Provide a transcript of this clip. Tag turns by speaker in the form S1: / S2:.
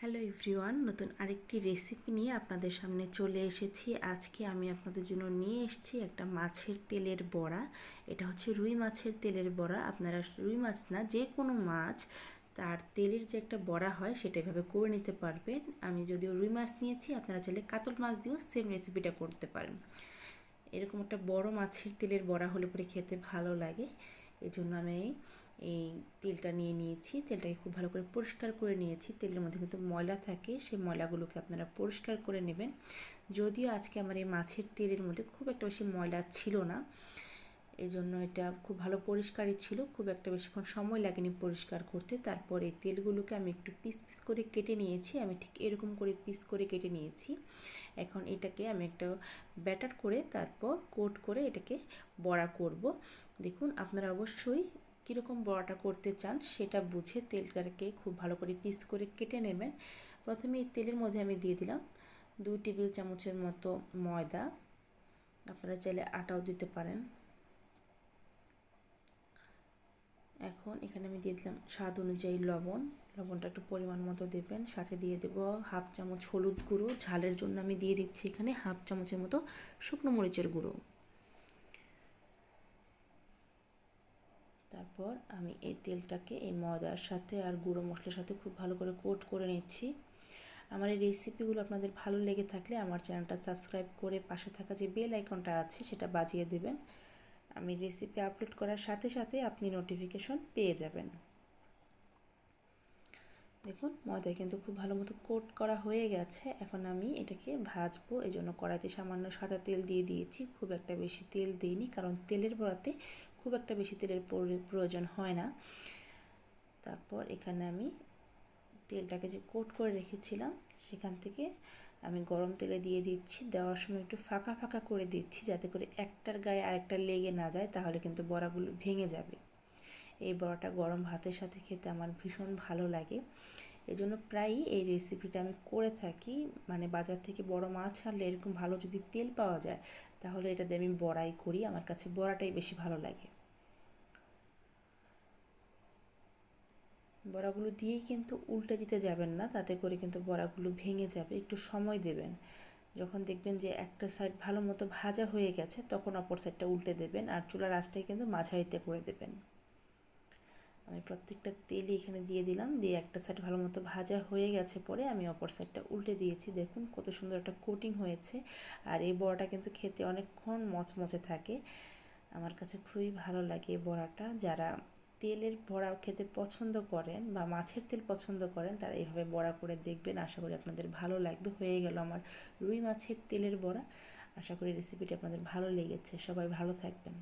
S1: Hello everyone, নতুন আরেকটি recipe নিয়ে আপনাদের সামনে চলে এসেছি। আজকে আমি আপনাদের জন্য নিয়ে এসেছি একটা মাছের তেলের বড়া। এটা হচ্ছে রুই মাছের তেলের বড়া। আপনারা রুই মাছ না, যে কোনো মাছ তার তেলের যে একটা বড়া হয় সেটা এভাবে করে নিতে পারবেন। আমি যদিও রুই মাছ নিয়েছি, আপনারা চাইলে কাতল মাছ দিয়েও সেম রেসিপিটা করতে পারেন। এরকম একটা বড় মাছের তেলের বড়া হলে পরে খেতে ভালো লাগে। এই জন্য আমি এই তেলটা নিয়ে নিয়েছি। তেলটাকে খুব ভালো করে পরিষ্কার করে নিয়েছি। তেলের মধ্যে কিন্তু ময়লা থাকে, সেই ময়লাগুলোকে আপনারা পরিষ্কার করে নেবেন। যদিও আজকে আমার এই মাছের তেলের মধ্যে খুব একটা বেশি ময়লা ছিল না, এই জন্য এটা খুব ভালো পরিষ্কারই ছিল, খুব একটা বেশিক্ষণ সময় লাগেনি পরিষ্কার করতে। তারপর এই তেলগুলোকে আমি একটু পিস পিস করে কেটে নিয়েছি। আমি ঠিক এরকম করে পিস করে কেটে নিয়েছি। এখন এটাকে আমি একটা ব্যাটার করে তারপর কোট করে এটাকে বড়া করব। দেখুন, আপনারা অবশ্যই কীরকম বড়াটা করতে চান সেটা বুঝে তেলটাকে খুব ভালো করে পিস করে কেটে নেবেন। প্রথমে এই তেলের মধ্যে আমি দিয়ে দিলাম 2 টেবিল চামচের মতো ময়দা। আপনারা চাইলে আটাও দিতে পারেন। এখন এখানে আমি দিয়ে দিলাম স্বাদ অনুযায়ী লবণ। লবণটা একটু পরিমাণ মতো দেবেন। সাথে দিয়ে দেব হাফ চামচ হলুদ গুঁড়ো। ঝালের জন্য আমি দিয়ে দিচ্ছি এখানে হাফ চামচের মতো শুকনো মরিচের গুঁড়ো। তারপর আমি এই তেলটাকে এই ময়দার সাথে আর গুঁড়ো মশলার সাথে খুব ভালো করে কোট করে নিচ্ছি। আমার এই রেসিপিগুলো আপনাদের ভালো লেগে থাকলে আমার চ্যানেলটা সাবস্ক্রাইব করে পাশে থাকা যে বেল আইকনটা আছে সেটা বাজিয়ে দেবেন। আমি রেসিপি আপলোড করার সাথে সাথে আপনি নোটিফিকেশন পেয়ে যাবেন। দেখুন, ময়দা কিন্তু খুব ভালো মতো কোট করা হয়ে গেছে। এখন আমি এটাকে ভাজবো। এই জন্য কড়াইতে সামান্য সাদা তেল দিয়ে দিয়েছি, খুব একটা বেশি তেল দিইনি, কারণ তেলের বড়াতে খুব একটা বেশি তেলের প্রয়োজন হয় না। তারপর এখানে আমি তেলটাকে যে কোট করে রেখেছিলাম সেখান থেকে আমি গরম তেলে দিয়ে দিচ্ছি। দেওয়ার সময় একটু ফাঁকা ফাঁকা করে দিচ্ছি, যাতে করে একটার গায়ে আরেকটা লেগে না যায়, তাহলে কিন্তু বড়াগুলো ভেঙে যাবে। এই বড়াটা গরম ভাতের সাথে খেতে আমার ভীষণ ভালো লাগে। এজন্য প্রায়ই এই রেসিপিটা আমি করে থাকি। মানে বাজার থেকে বড় মাছ আনলে এরকম ভালো যদি তেল পাওয়া যায় তাহলে এটা দিয়ে আমি বড়াই করি। আমার কাছে বড়াটাই বেশি ভালো লাগে। বড়াগুলো দিয়েই কিন্তু উল্টে দিতে যাবেন না, তাতে করে কিন্তু বড়াগুলো ভেঙে যাবে। একটু সময় দেবেন। যখন দেখবেন যে একটা সাইড ভালো মতো ভাজা হয়ে গেছে তখন অপর সাইডটা উল্টে দেবেন, আর চুলার আঁচটাই কিন্তু মাঝারিতে করে দেবেন। আমি প্রত্যেকটা তেলই এখানে দিয়ে দিলাম। দিয়ে একটা সাইড ভালো মতো ভাজা হয়ে গেছে পরে আমি অপর সাইডটা উল্টে দিয়েছি। দেখুন কত সুন্দর একটা কোটিং হয়েছে। আর এই বড়াটা কিন্তু খেতে অনেকক্ষণ মচমচে থাকে। আমার কাছে খুবই ভালো লাগে এই বড়াটা। যারা তেলের বড়া খেতে পছন্দ করেন বা মাছের তেল পছন্দ করেন তারা এইভাবে বড়া করে দেখবেন। আশা করি আপনাদের ভালো লাগবে। হয়ে গেল আমার রুই মাছের তেলের বড়া। আশা করি রেসিপিটি আপনাদের ভালো লেগেছে। সবাই ভালো থাকবেন।